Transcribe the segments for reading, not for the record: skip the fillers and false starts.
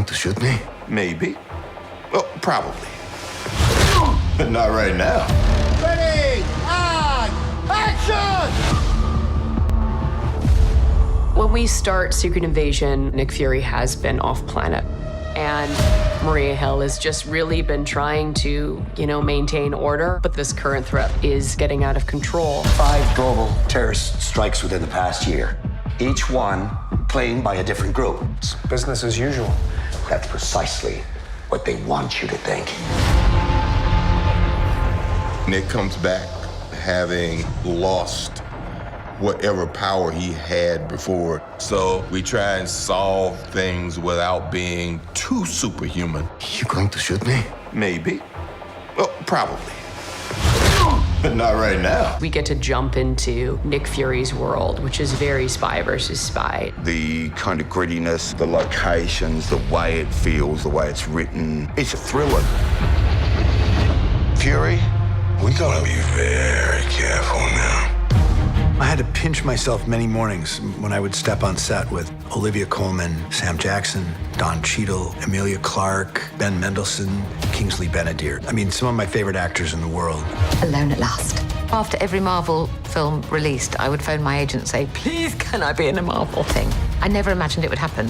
going to shoot me? Maybe. Well, probably. But not right now. Ready, and action! When we start Secret Invasion, Nick Fury has been off planet. And Maria Hill has just really been trying to, maintain order. But this current threat is getting out of control. 5 global terrorist strikes within the past year. Each one claimed by a different group. It's business as usual. That's precisely what they want you to think. Nick comes back having lost whatever power he had before. So we try and solve things without being too superhuman. You going to shoot me? Maybe. Well, probably. But not right now. We get to jump into Nick Fury's world, which is very spy versus spy. The kind of grittiness, the locations, the way it feels, the way it's written. It's a thriller. Fury, we gotta be very careful now. I had to pinch myself many mornings when I would step on set with Olivia Colman, Sam Jackson, Don Cheadle, Emilia Clarke, Ben Mendelsohn, Kingsley Ben-Adir. I mean, some of my favorite actors in the world. Alone at last. After every Marvel film released, I would phone my agent and say, please, can I be in a Marvel thing? I never imagined it would happen.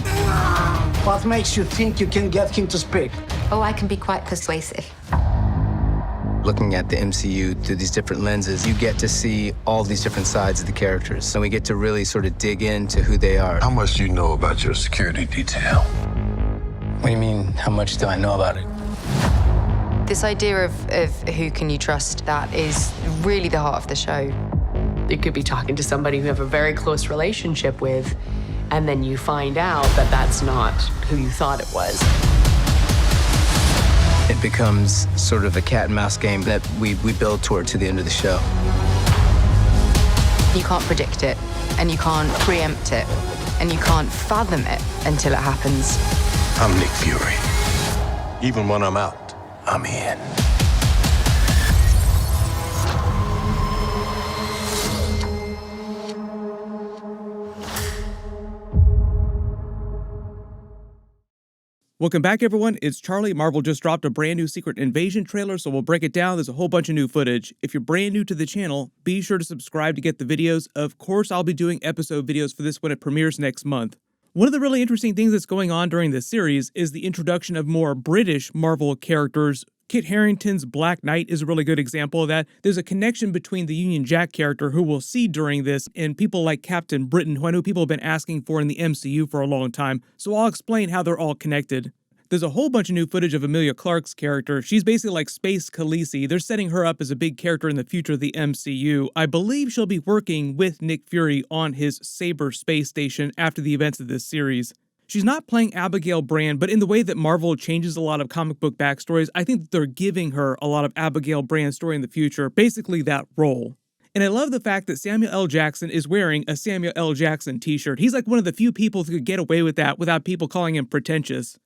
What makes you think you can get him to speak? Oh, I can be quite persuasive. Looking at the MCU through these different lenses, you get to see all these different sides of the characters. And we get to really sort of dig into who they are. How much do you know about your security detail? What do you mean, how much do I know about it? This idea of who can you trust, that is really the heart of the show. You could be talking to somebody you have a very close relationship with, and then you find out that that's not who you thought it was. It becomes sort of a cat and mouse game that we build toward to the end of the show. You can't predict it, and you can't preempt it, and you can't fathom it until it happens. I'm Nick Fury. Even when I'm out, I'm in. Welcome back, everyone. It's Charlie. Marvel just dropped a brand new Secret Invasion trailer, so we'll break it down. There's a whole bunch of new footage. If you're brand new to the channel, be sure to subscribe to get the videos. Of course, I'll be doing episode videos for this when it premieres next month. One of the really interesting things that's going on during this series is the introduction of more British Marvel characters. Kit Harington's Black Knight is a really good example of that. There's a connection between the Union Jack character, who we'll see during this, and people like Captain Britain, who I know people have been asking for in the MCU for a long time, so I'll explain how they're all connected. There's a whole bunch of new footage of Emilia Clarke's character. She's basically like Space Khaleesi. They're setting her up as a big character in the future of the MCU. I believe she'll be working with Nick Fury on his Saber space station after the events of this series. She's not playing Abigail Brand, but in the way that Marvel changes a lot of comic book backstories, I think that they're giving her a lot of Abigail Brand story in the future, basically that role. And I love the fact that Samuel L. Jackson is wearing a Samuel L. Jackson t-shirt. He's like one of the few people who could get away with that without people calling him pretentious.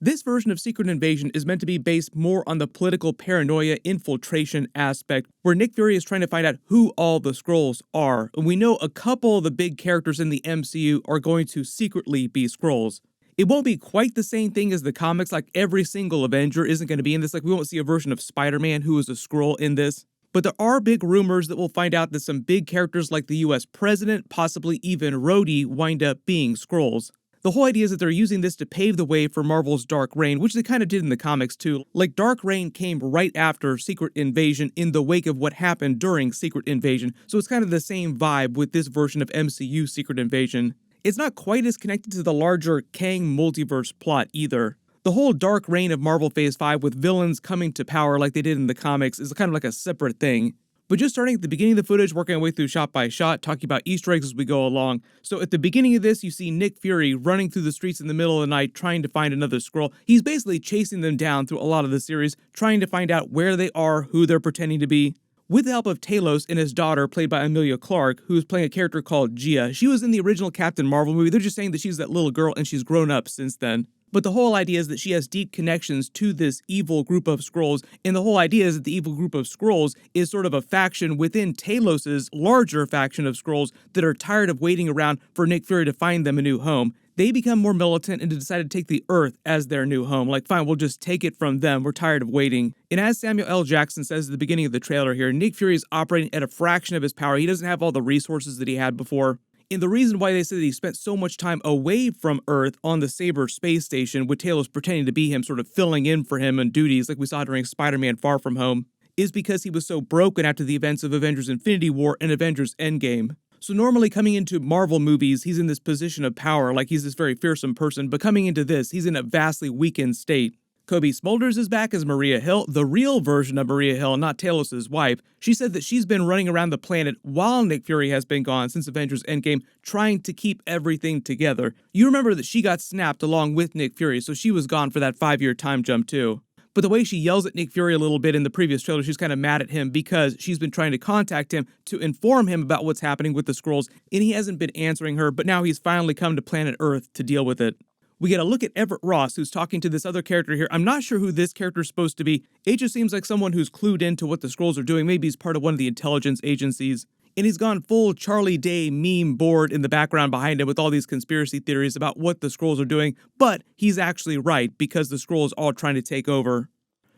This version of Secret Invasion is meant to be based more on the political paranoia infiltration aspect, where Nick Fury is trying to find out who all the Skrulls are. And we know a couple of the big characters in the MCU are going to secretly be Skrulls. It won't be quite the same thing as the comics, like every single Avenger isn't going to be in this, like we won't see a version of Spider-Man who is a Skrull in this. But there are big rumors that we'll find out that some big characters like the US President, possibly even Rhodey, wind up being Skrulls. The whole idea is that they're using this to pave the way for Marvel's Dark Reign, which they kind of did in the comics too. Like, Dark Reign came right after Secret Invasion in the wake of what happened during Secret Invasion, so it's kind of the same vibe with this version of MCU Secret Invasion. It's not quite as connected to the larger Kang multiverse plot either. The whole Dark Reign of Marvel Phase 5 with villains coming to power like they did in the comics is kind of like a separate thing. But just starting at the beginning of the footage, working our way through shot by shot, talking about Easter eggs as we go along. So at the beginning of this, you see Nick Fury running through the streets in the middle of the night trying to find another Skrull. He's basically chasing them down through a lot of the series, trying to find out where they are, who they're pretending to be. With the help of Talos and his daughter, played by Emilia Clarke, who's playing a character called Gia. She was in the original Captain Marvel movie. They're just saying that she's that little girl and she's grown up since then. But the whole idea is that she has deep connections to this evil group of Skrulls, and the whole idea is that the evil group of Skrulls is sort of a faction within Talos's larger faction of Skrulls that are tired of waiting around for Nick Fury to find them a new home. They become more militant and decide to take the Earth as their new home. Like, fine, we'll just take it from them. We're tired of waiting. And as Samuel L. Jackson says at the beginning of the trailer here, Nick Fury is operating at a fraction of his power. He doesn't have all the resources that he had before. And the reason why they say that he spent so much time away from Earth on the Saber space station, with Talos pretending to be him, sort of filling in for him on duties like we saw during Spider-Man Far From Home, is because he was so broken after the events of Avengers Infinity War and Avengers Endgame. So normally coming into Marvel movies, he's in this position of power, like he's this very fearsome person, but coming into this, he's in a vastly weakened state. Cobie Smulders is back as Maria Hill, the real version of Maria Hill, not Talos' wife. She said that she's been running around the planet while Nick Fury has been gone since Avengers Endgame, trying to keep everything together. You remember that she got snapped along with Nick Fury, so she was gone for that 5-year time jump too. But the way she yells at Nick Fury a little bit in the previous trailer, she's kind of mad at him because she's been trying to contact him to inform him about what's happening with the Skrulls, and he hasn't been answering her, but now he's finally come to planet Earth to deal with it. We get a look at Everett Ross, who's talking to this other character here. I'm not sure who this character is supposed to be. It just seems like someone who's clued into what the Skrulls are doing. Maybe he's part of one of the intelligence agencies. And he's gone full Charlie Day meme board in the background behind him with all these conspiracy theories about what the Skrulls are doing, but he's actually right because the Skrulls are trying to take over.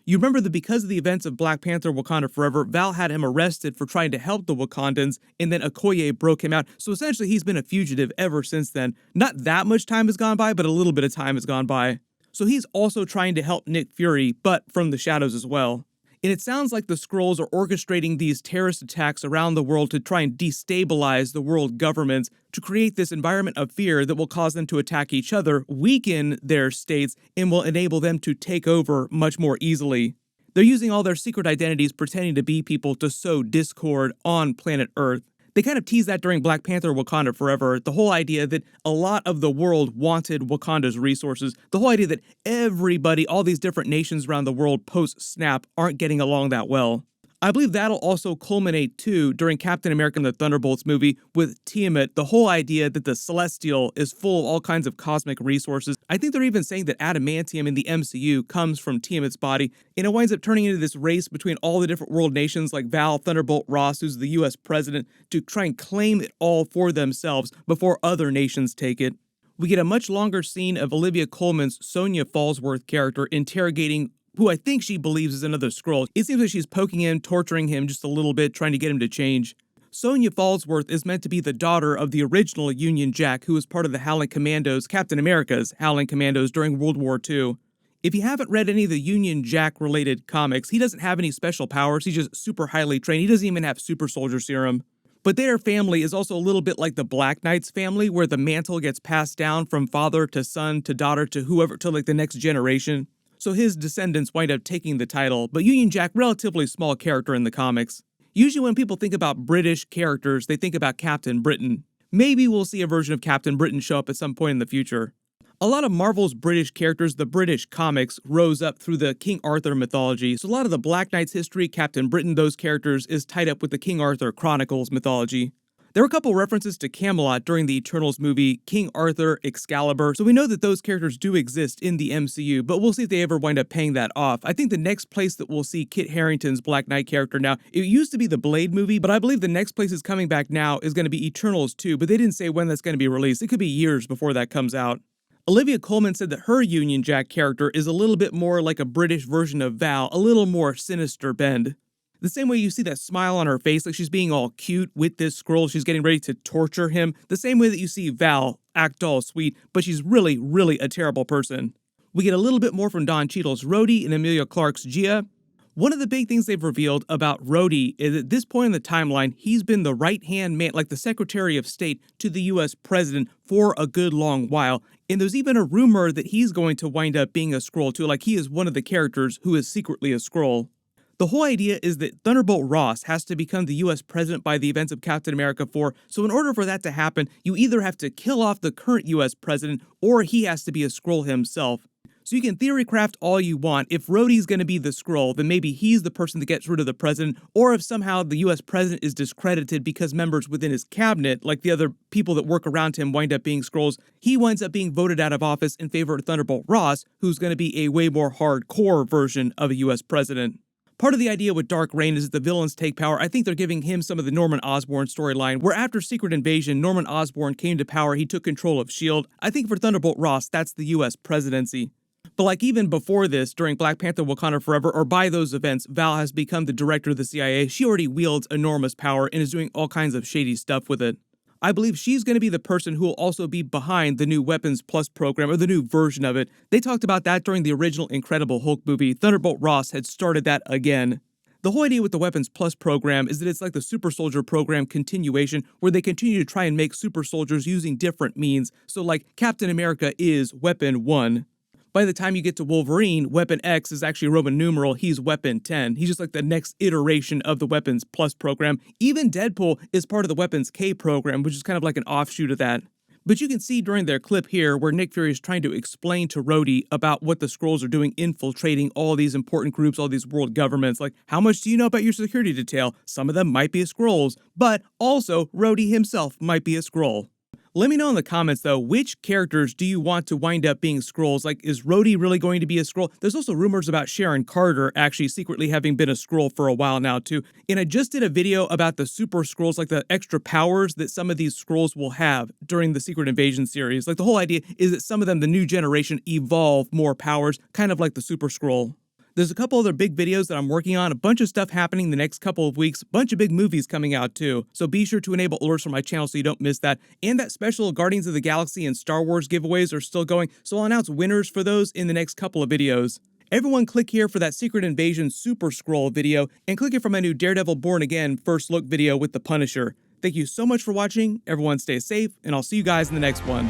You remember that because of the events of Black Panther Wakanda Forever, Val had him arrested for trying to help the Wakandans, and then Okoye broke him out. So essentially, he's been a fugitive ever since then. Not that much time has gone by, but a little bit of time has gone by. So he's also trying to help Nick Fury, but from the shadows as well. And it sounds like the Skrulls are orchestrating these terrorist attacks around the world to try and destabilize the world governments, to create this environment of fear that will cause them to attack each other, weaken their states, and will enable them to take over much more easily. They're using all their secret identities, pretending to be people to sow discord on planet Earth. They kind of teased that during Black Panther Wakanda Forever, the whole idea that a lot of the world wanted Wakanda's resources, the whole idea that everybody, all these different nations around the world post-snap aren't getting along that well. I believe that'll also culminate, too, during Captain America and the Thunderbolts movie with Tiamat, the whole idea that the Celestial is full of all kinds of cosmic resources. I think they're even saying that adamantium in the MCU comes from Tiamat's body, and it winds up turning into this race between all the different world nations like Val, Thunderbolt Ross, who's the US president, to try and claim it all for themselves before other nations take it. We get a much longer scene of Olivia Colman's Sonya Falsworth character interrogating who I think she believes is another Skrull. It seems like she's poking him, torturing him just a little bit, trying to get him to change. Sonya Falsworth is meant to be the daughter of the original Union Jack, who was part of the Howling Commandos, Captain America's Howling Commandos during World War II. If you haven't read any of the Union Jack-related comics, he doesn't have any special powers, he's just super highly trained, he doesn't even have super soldier serum. But their family is also a little bit like the Black Knight's family, where the mantle gets passed down from father to son to daughter to whoever, to like the next generation. So his descendants wind up taking the title, but Union Jack, relatively small character in the comics. Usually when people think about British characters, they think about Captain Britain. Maybe we'll see a version of Captain Britain show up at some point in the future. A lot of Marvel's British characters, the British comics, rose up through the King Arthur mythology, so a lot of the Black Knight's history, Captain Britain, those characters, is tied up with the King Arthur Chronicles mythology. There were a couple references to Camelot during the Eternals movie, King Arthur, Excalibur, so we know that those characters do exist in the MCU, but we'll see if they ever wind up paying that off. I think the next place that we'll see Kit Harington's Black Knight character now, it used to be the Blade movie, but I believe the next place is coming back now is going to be Eternals 2, but they didn't say when that's going to be released. It could be years before that comes out. Olivia Colman said that her Union Jack character is a little bit more like a British version of Val, a little more sinister bend. The same way you see that smile on her face, like she's being all cute with this Skrull, she's getting ready to torture him. The same way that you see Val act all sweet, but she's really, really a terrible person. We get a little bit more from Don Cheadle's Rhodey and Emilia Clarke's Gia. One of the big things they've revealed about Rhodey is at this point in the timeline, he's been the right-hand man, like the Secretary of State to the US president for a good long while. And there's even a rumor that he's going to wind up being a Skrull too, like he is one of the characters who is secretly a Skrull. The whole idea is that Thunderbolt Ross has to become the US president by the events of Captain America 4, so in order for that to happen, you either have to kill off the current US president, or he has to be a Skrull himself. So you can theory craft all you want. If Rhodey's going to be the Skrull, then maybe he's the person that gets rid of the president, or if somehow the US president is discredited because members within his cabinet, like the other people that work around him, wind up being Skrulls, he winds up being voted out of office in favor of Thunderbolt Ross, who's going to be a way more hardcore version of a US president. Part of the idea with Dark Reign is that the villains take power. I think they're giving him some of the Norman Osborn storyline, where after Secret Invasion, Norman Osborn came to power, he took control of S.H.I.E.L.D. I think for Thunderbolt Ross, that's the US presidency. But like even before this, during Black Panther Wakanda Forever, or by those events, Val has become the director of the CIA. She already wields enormous power and is doing all kinds of shady stuff with it. I believe she's going to be the person who will also be behind the new Weapons Plus program, or the new version of it. They talked about that during the original Incredible Hulk movie. Thunderbolt Ross had started that again. The whole idea with the Weapons Plus program is that it's like the Super Soldier program continuation, where they continue to try and make super soldiers using different means. So like Captain America is Weapon 1. By the time you get to Wolverine, Weapon X is actually Roman numeral, he's Weapon 10. He's just like the next iteration of the Weapons Plus program. Even Deadpool is part of the Weapons K program, which is kind of like an offshoot of that. But you can see during their clip here where Nick Fury is trying to explain to Rhodey about what the Skrulls are doing infiltrating all these important groups, all these world governments. Like, how much do you know about your security detail? Some of them might be Skrulls, but also Rhodey himself might be a Skrull. Let me know in the comments, though, which characters do you want to wind up being Skrulls? Like, is Rhodey really going to be a Skrull? There's also rumors about Sharon Carter actually secretly having been a Skrull for a while now, too. And I just did a video about the Super Skrulls, like the extra powers that some of these Skrulls will have during the Secret Invasion series. Like, the whole idea is that some of them, the new generation, evolve more powers, kind of like the Super Skrull. There's a couple other big videos that I'm working on, a bunch of stuff happening the next couple of weeks, a bunch of big movies coming out too. So be sure to enable alerts for my channel so you don't miss that. And that special Guardians of the Galaxy and Star Wars giveaways are still going, so I'll announce winners for those in the next couple of videos. Everyone click here for that Secret Invasion Super Skrull video, and click here for my new Daredevil Born Again first look video with the Punisher. Thank you so much for watching, everyone stay safe, and I'll see you guys in the next one.